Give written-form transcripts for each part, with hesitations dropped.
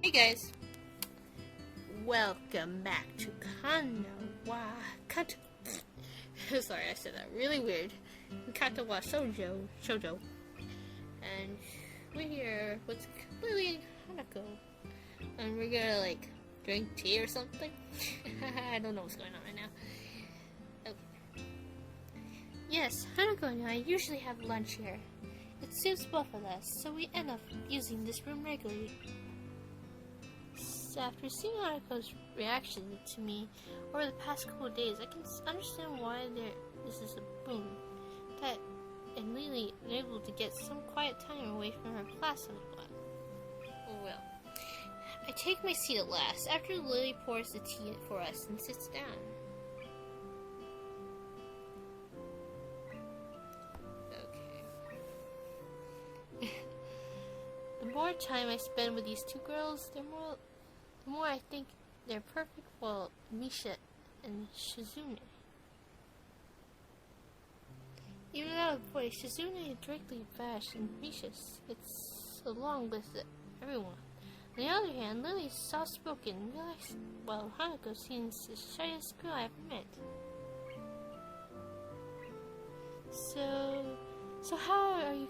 Hey guys, welcome back to Sorry, I said that really weird. Katawa Shoujo. And we're here with Lily and Hanako. And we're gonna drink tea or something. I don't know what's going on right now. Okay. Yes, Hanako and I usually have lunch here. It suits both of us, so we end up using this room regularly. So after seeing Hanako's reaction to me over the past couple of days, I can understand why this is a boom. That and Lily able to get some quiet time away from her class and whatnot. Oh well. I take my seat at last after Lily pours the tea for us and sits down. The more time I spend with these two girls, the more I think they're perfect for Misha and Shizune. Even out of the way, Shizune directly bashed and Misha gets along with everyone. On the other hand, Lily's soft-spoken and relaxed, while Hanako seems the shyest girl I've met. So how are you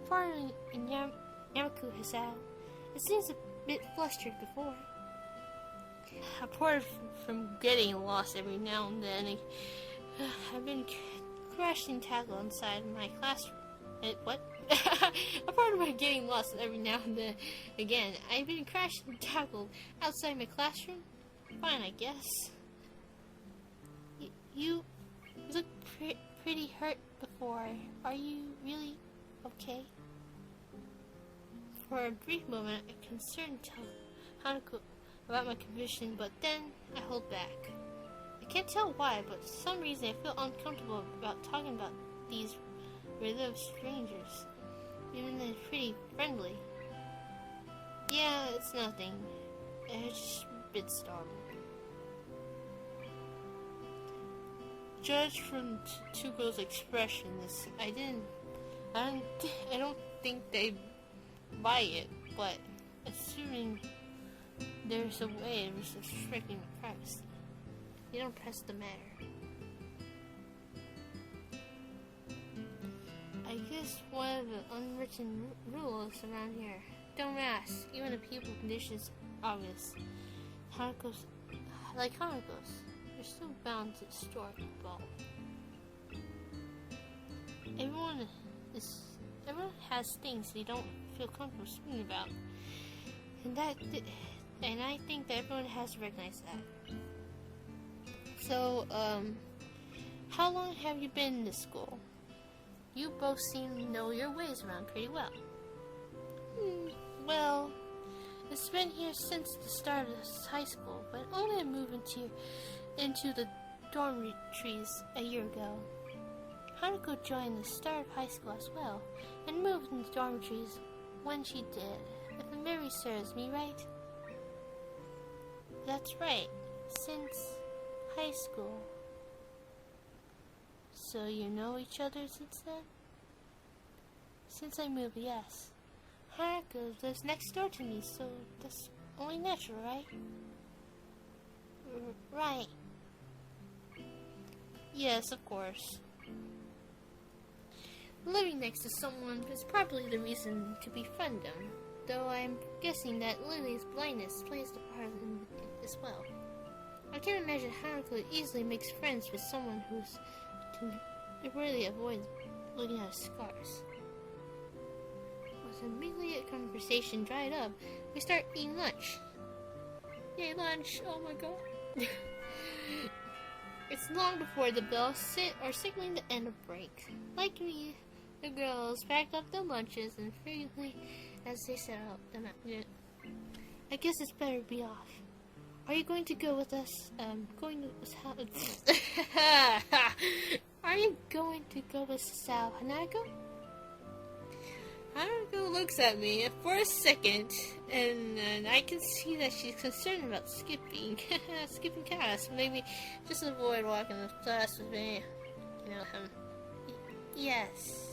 faring in Yamaku Hisao? It seems a bit flustered before. Apart from getting lost every now and then, I've been crashing tackle inside my classroom. What? Apart from getting lost every now and then, again, I've been crashing tackle outside my classroom. Fine, I guess. You look pretty hurt before. Are you really okay? For a brief moment, I concerned Hanako about my condition, but then I hold back. I can't tell why, but for some reason I feel uncomfortable about talking about these relative strangers, even though they're pretty friendly. Yeah, it's nothing. It's just a bit startled. Judge from two girls' expressions, I don't think they buy it, but assuming there's a way of restricting the privacy, you don't press the matter. I guess one of the unwritten rules around here: don't ask, even if people conditions obvious. Hanako's, you're still bound to store involved. Everyone has things they don't feel comfortable speaking about, and I think that everyone has to recognize that. So, how long have you been in this school? You both seem to know your ways around pretty well. Well, it's been here since the start of high school, but only moved into the dormitories a year ago. Hanako joined the start of high school as well, and moved into dormitories when she did, if memory serves me right. That's right, since high school. So you know each other since then? Since I moved, yes. Hanako lives next door to me, so that's only natural, right? Right. Yes, of course. Living next to someone is probably the reason to befriend them, though I'm guessing that Lily's blindness plays a part in it as well. I can't imagine Hanako easily makes friends with someone who's really avoids looking at scars. As immediately a conversation dried up, we start eating lunch. Yay, lunch! Oh my god. It's long before the bells are signaling the end of break. Like me, the girls packed up their lunches and frequently as they set out them out. I guess it's better to be off. Are you going to go with us? Are you going to go with Sao Hanako? Hanako looks at me for a second, and I can see that she's concerned about skipping class. Maybe just avoid walking to class with me. Yes.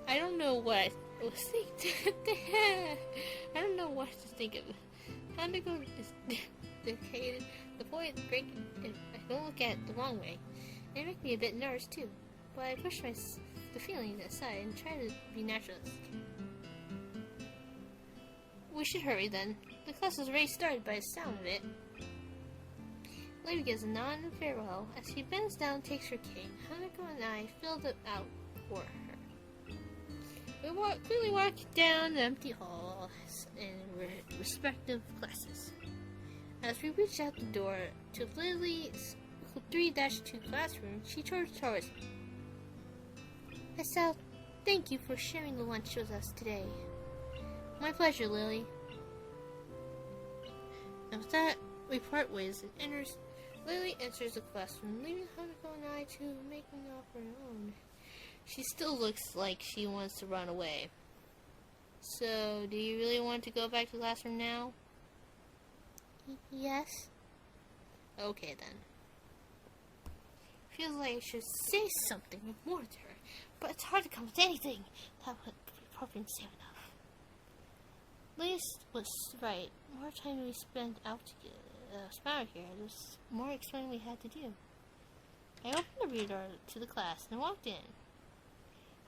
I don't know what I don't know what to think of. Hanako is dedicated. The point is breaking if I don't look at it the wrong way. It makes me a bit nervous too, but I push the feelings aside and try to be naturalist. We should hurry then. The class has already started by the sound of it. Lady gives a nod and farewell. As she bends down and takes her cane, Hanako and I filled it out for her. We quickly walk down the empty hall in respective classes. As we reach out the door to Lily's 3-2 classroom, she turns towards me. Estelle, thank you for sharing the lunch with us today. My pleasure, Lily. And with that, we part ways and Lily enters the classroom, leaving Hanako and I to making off her own. She still looks like she wants to run away. So, do you really want to go back to the classroom now? Yes. Okay then. Feels like I should say something more to her, but it's hard to come up with anything that would be appropriate and safe enough. Liz was right. The more time we spent out here, there's more explaining we had to do. I opened the rear door to the class and walked in.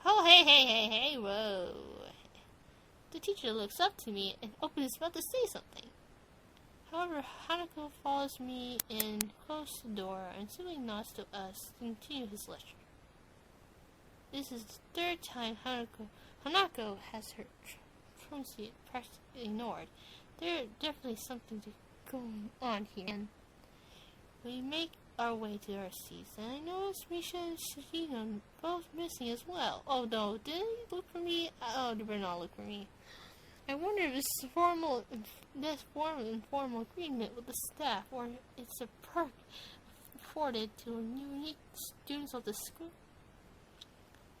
Oh, hey, whoa. The teacher looks up to me and opens his mouth to say something. However, Hanako follows me and closes the door and simply nods to us to continue his lecture. This is the third time Hanako has her truancy practically ignored. There's definitely something going on here. And we make our way to our seats, and I notice Misha and Shihino both missing as well. Oh no, did he look for me? Oh, they better not look for me. I wonder if this formal informal agreement with the staff, or it's a perk afforded to unique students of the school.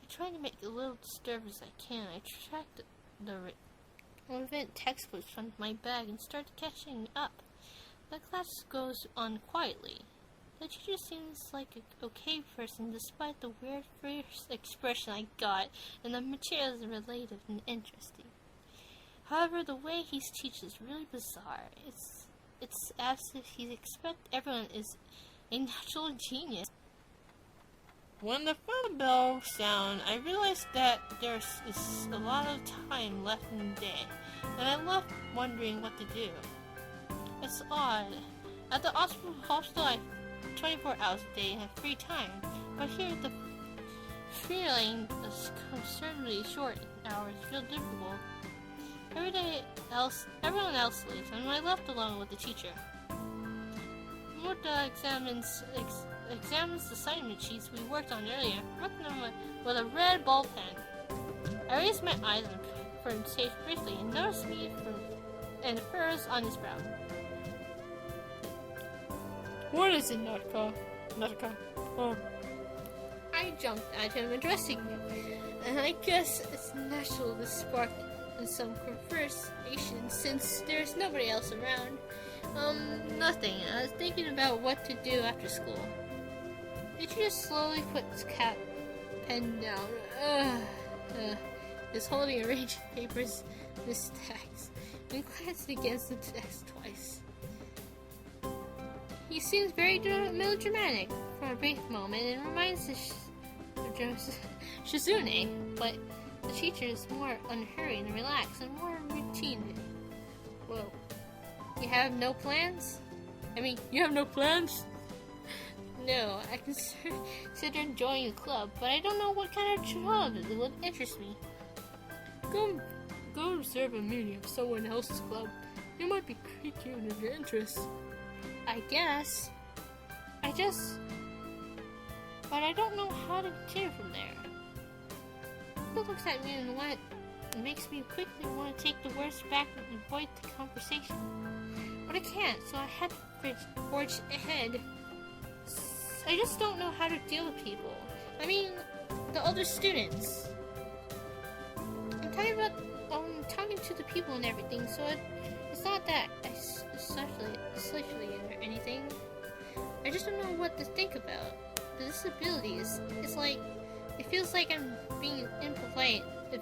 I try to make it a little disturbed as I can. I track the relevant textbooks from my bag and start catching up. The class goes on quietly. The teacher seems like an okay person despite the weird first expression I got, and the material is related and interesting. However, the way he teaches is really bizarre. It's as if he expects everyone is a natural genius. When the phone bell sounded, I realized that there is a lot of time left in the day, and I left wondering what to do. It's odd. At the hospital I have 24 hours a day and have free time, but here the feeling is considerably short hours feel difficult. Everyone else leaves, and I'm left alone with the teacher. Morta examines the assignment sheets we worked on earlier, marking them with a red ball pen. I raised my eyes for him safe briefly and noticed me and the furrows on his brow. What is it, Naruka? Oh. I jumped at him, addressing him, and I guess it's natural to spark some conversation since there's nobody else around. Nothing. I was thinking about what to do after school. The teacher slowly put his pen down. Is holding a range of papers with stacks and glanced against the desk twice. He seems very melodramatic for a brief moment and reminds Shizune, but the teacher is more unhurried and relaxed and more routine. Whoa. You have no plans? You have no plans? No, I consider joining a club, but I don't know what kind of job would interest me. Go reserve a meeting of someone else's club. It might be piquing of your interest. I guess. But I don't know how to continue from there. He looks at me and what makes me quickly want to take the words back and avoid the conversation. But I can't, so I had to forge ahead. I just don't know how to deal with people. The other students. I'm talking to the people and everything, so it's not that socially or anything. I just don't know what to think about. The disabilities, it feels like I'm being impolite if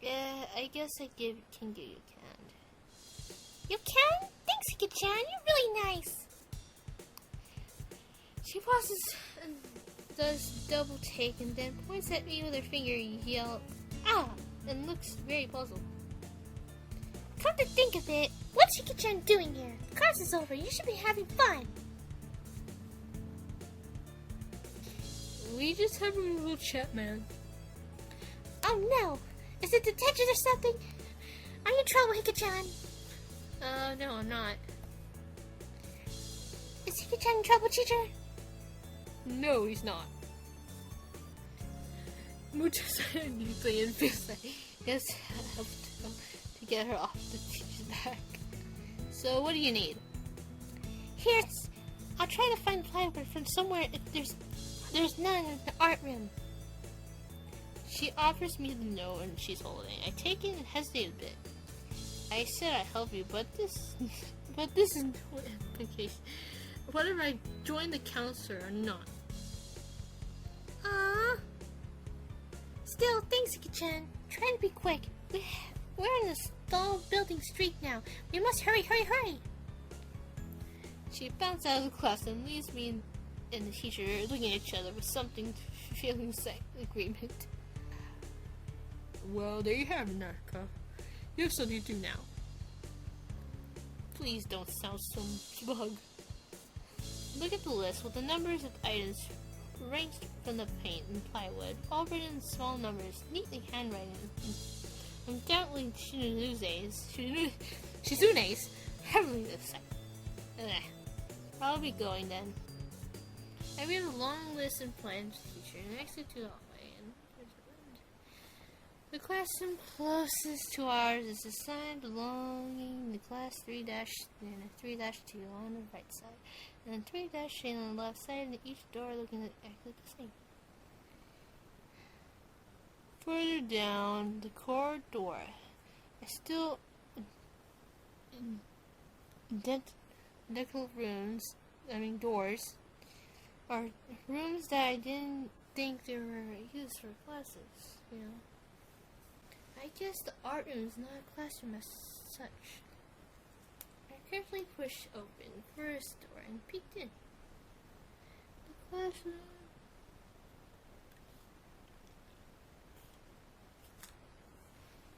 Yeah, I guess can give you a can. You can? Thanks, Hika-chan. You're really nice. She pauses and does double take and then points at me with her finger and yells, "Ah!" and looks very puzzled. Come to think of it, what's Hika-chan doing here? The class is over. You should be having fun. We just have a little chat, man. Oh no! Is it detention or something? Are you in trouble, Hika-chan? No, I'm not. Is Hika-chan in trouble, teacher? No, he's not. Muchos deeply and feels like he has helped to get her off the teacher's back. So, what do you need? Here's. I'll try to find plywood from somewhere if there's none in the art room. She offers me the note and she's holding it. I take it and hesitate a bit. I said I'd help you, but this is no implication. Whether I join the council or not. Still, thanks, Hika-chan. Try to be quick. We're in a stalled building street now. We must hurry. She bounces out of the class and leaves me and the teacher looking at each other with something feeling like agreement. Well, there you have it, Narka. You have something to do now. Please don't sound so smug. Look at the list with the numbers of items arranged from the paint and plywood, all written in small numbers, neatly handwritten. Undoubtedly Shizune's heavily this side. I'll be going then. I read a long list and plans to the teacher and exit to the hallway, and the classroom closest to ours is assigned belonging to class 3-2 on the right side, and 3-3 on the left side, and each door looking exactly the same. Further down the corridor, still identical doors, are rooms that I didn't think they were used for classes, you know. I guess the art room is not a classroom as such. I carefully pushed open the first door and peeked in. The classroom.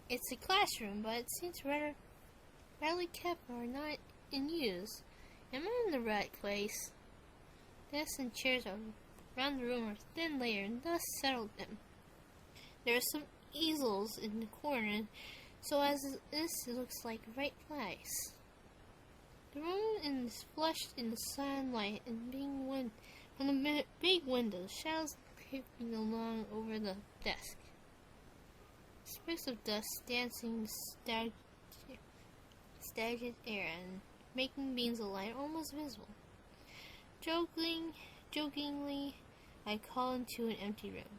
It's a classroom, but it seems rather badly kept or not in use. Am I in the right place? Desks and chairs around the room are thin layered and thus settled them. There are some easels in the corner, so as this looks like the right place. The room is flushed in the sunlight and being from the big windows, shadows creeping along over the desk. Specks of dust dancing in stagnant air and making beams of light almost visible. Jokingly, I call into an empty room.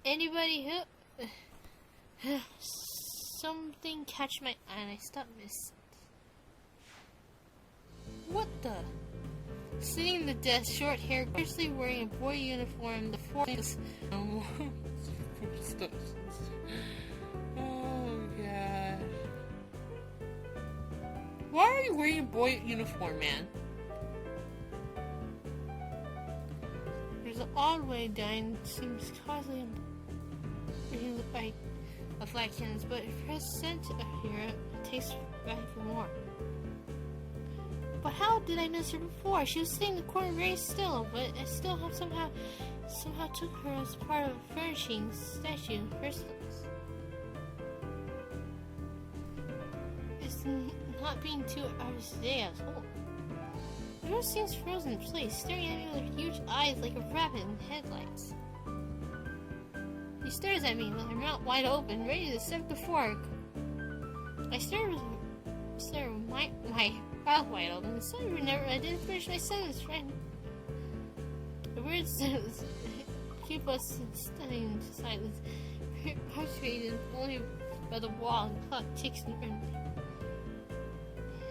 Anybody who... Something catch my eye and I stop missing. What the? Sitting in the desk, short hair, gorgeously wearing a boy uniform, the four is... Oh god. Why are you wearing a boy uniform, man? There's an odd way down, seems causing like a flat cannons, but if press sent here, it tastes back for more. But how did I miss her before? She was sitting in the corner very still, but I still have somehow took her as part of a furnishing statue in the first place. It's not being too obvious today as a whole. The girl seems frozen in place, staring at me with her huge eyes like a rabbit in headlights. She stares at me with her mouth wide open, ready to serve the fork. I stare with my mouth wide open. I didn't finish my sentence, friend. The weird sentence keep us studying silence, punctuated only by the wall and clock ticks and everything.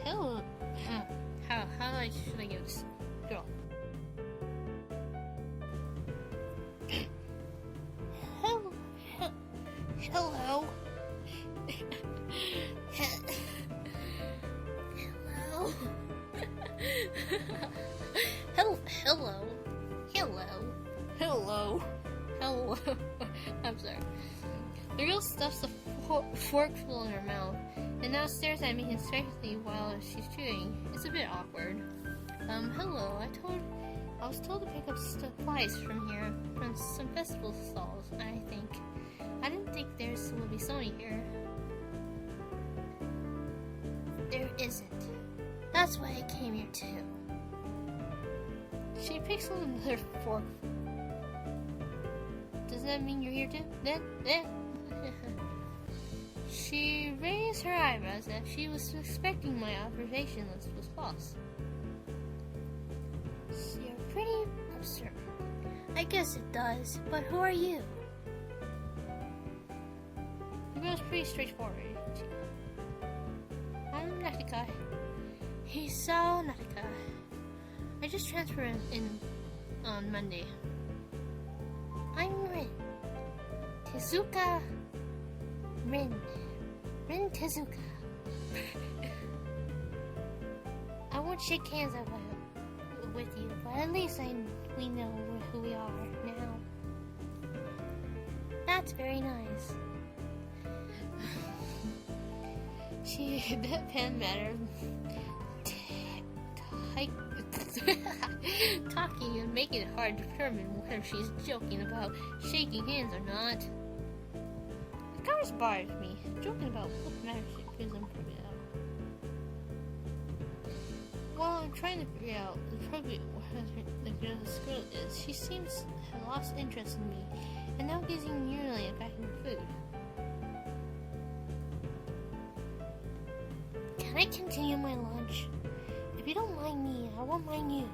Hello. How should I give this girl? Hello. forkful in her mouth, and now stares at me conspiracy while she's chewing. It's a bit awkward. Hello. I was told to pick up supplies from here, from some festival stalls, I think. I didn't think there would be Sony here. There isn't. That's why I came here too. She picks up another fork. Does that mean you're here too? Then? She raised her eyebrows as if she was expecting my observation list was false. You're pretty absurd. I guess it does, but who are you? The girl's pretty straightforward. I'm Natika. He's so Natika. I just transferred in on Monday. I'm Rin. Tezuka Rin. Rin Tezuka. I won't shake hands with you, but at least we know who we are now. That's very nice. That pen matter. Talking and making it hard to determine whether she's joking about shaking hands or not. The covers bothers me. Joking about what matters she proves I'm probably out. While I'm trying to figure out the girl's girl is, she seems to have lost interest in me and now gazing nearly at packing her food. Can I continue my lunch? If you don't mind me, I won't mind you.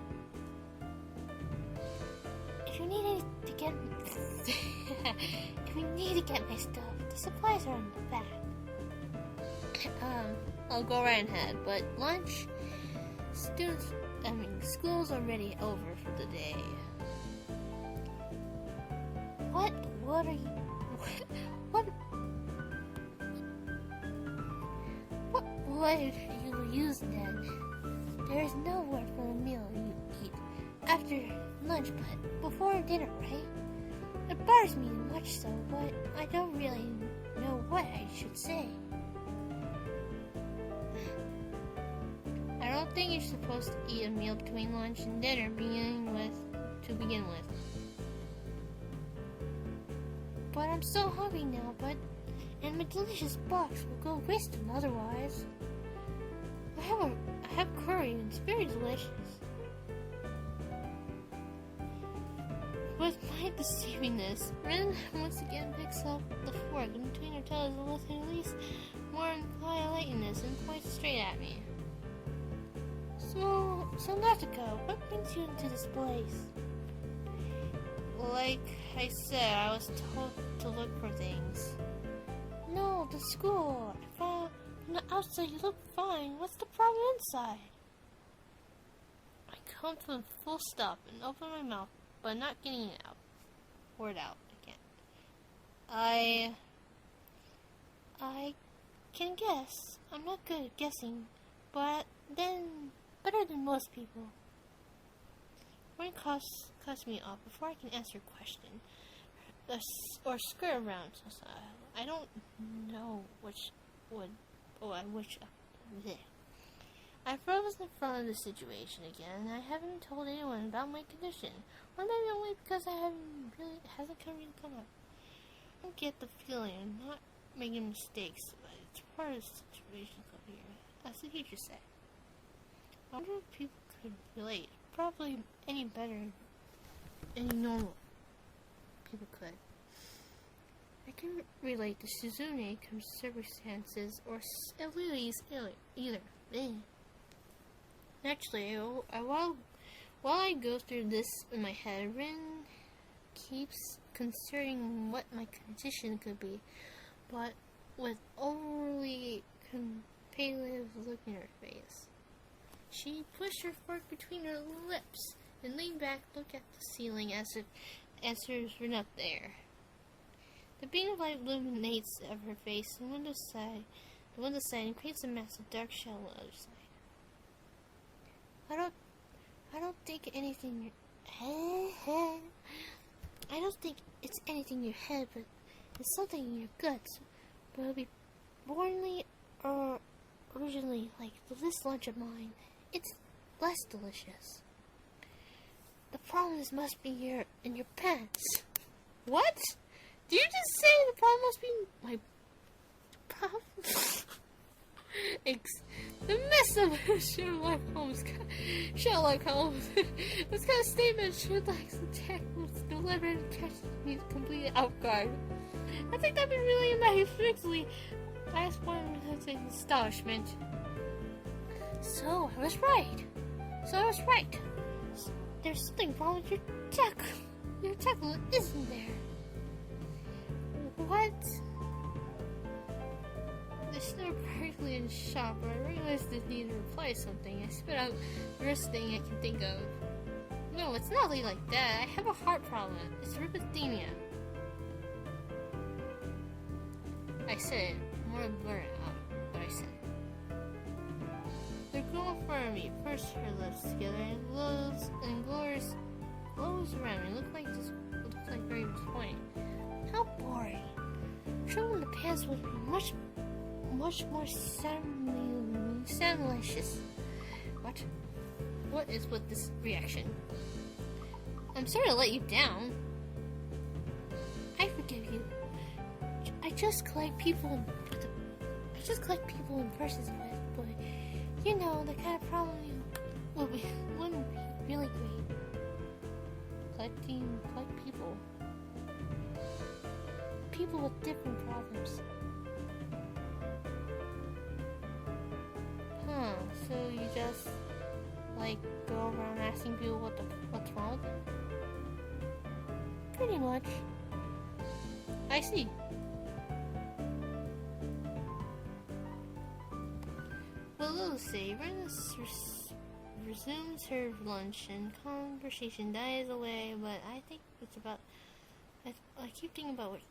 If you need to get my stuff, the supplies are in the back. I'll go right ahead, but lunch, school's already over for the day. What are you, what would you use then? There is no word for a meal you eat after lunch, but before dinner, right? It bothers me much so, but I don't really know what I should say. I don't think you're supposed to eat a meal between lunch and dinner to begin with. But I'm so hungry now, and my delicious box will go wasted otherwise. I have curry and it's very delicious. With my deceivingness, Rin once again picks up the fork in between her toes and with at least more politeness and points straight at me. So Natika, what brings you into this place? Like I said, I was told to look for things. No, the school. I found on the outside you look fine. What's the problem inside? I come to a full stop and open my mouth, but not getting it out. Word out. I can't. I can guess. I'm not good at guessing, but then better than most people. Rin cuts me off before I can answer a question or skirt around. I don't know which would. I froze in front of the situation again. I haven't told anyone about my condition, or maybe only because hasn't come up. I don't get the feeling I'm not making mistakes, but it's part of the situation up here, as the teacher said. I wonder if people could relate. Probably any normal people could. I can relate to Suzune's circumstances or Lily's either. Actually, while I go through this in my head, Rin keeps considering what my condition could be, but with overly competitive look in her face. She pushed her fork between her lips and leaned back to look at the ceiling as if answers were not there. The beam of light illuminates of her face and the window side and creates a massive dark shadow on the other side. I don't think anything I don't think it's anything in your head, but it's something in your guts. But boringly or originally like this lunch of mine, it's less delicious. The problem must be in your pants. What? Did you just say the problem must be my problem? The mess of Sherlock Holmes. This kind of statement should like the text was delivered and catch me completely off guard. I think that'd be really magnificently last one astonishment. So I was right. There's something wrong with your tech. Your tackle isn't there. What? They're still practically in shock, but I realized they need to replace something. I spit out the worst thing I can think of. No, it's not like that. I have a heart problem. It's rhythmia. I said it. More blurred out, but I said it. They're going for me. First her lips together and glows around me. Look like very disappointing. How boring. Showing the pants would be much more soundlicious. What? What is with this reaction? I'm sorry to let you down. I forgive you. I just collect people in persons with, but you know the kind of problem wouldn't be really great. Collect people. People with different problems. Huh, so you just, like, go around asking people what's wrong with them? Pretty much. I see. Well, Lucy, Ren resumes her lunch and conversation dies away, but I think it's about... I keep thinking about what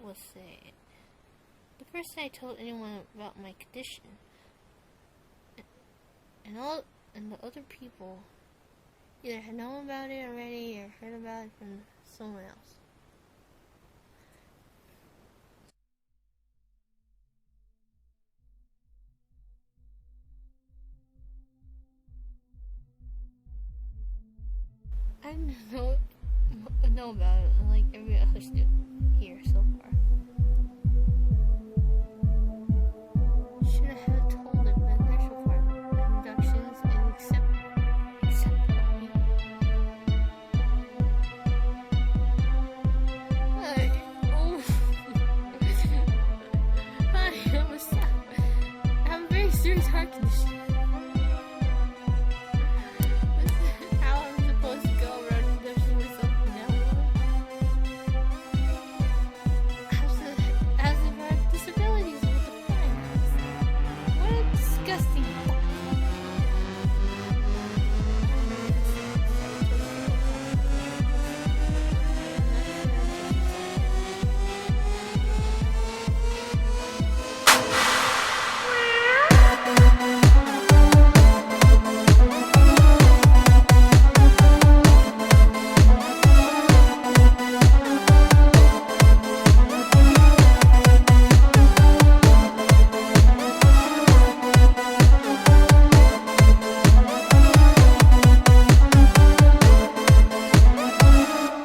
was said. The first I told anyone about my condition, and the other people either had known about it already or heard about it from someone else. I know about it like every other student here so far. Should I have told them that there's reductions and accept me. I have a very serious heart condition.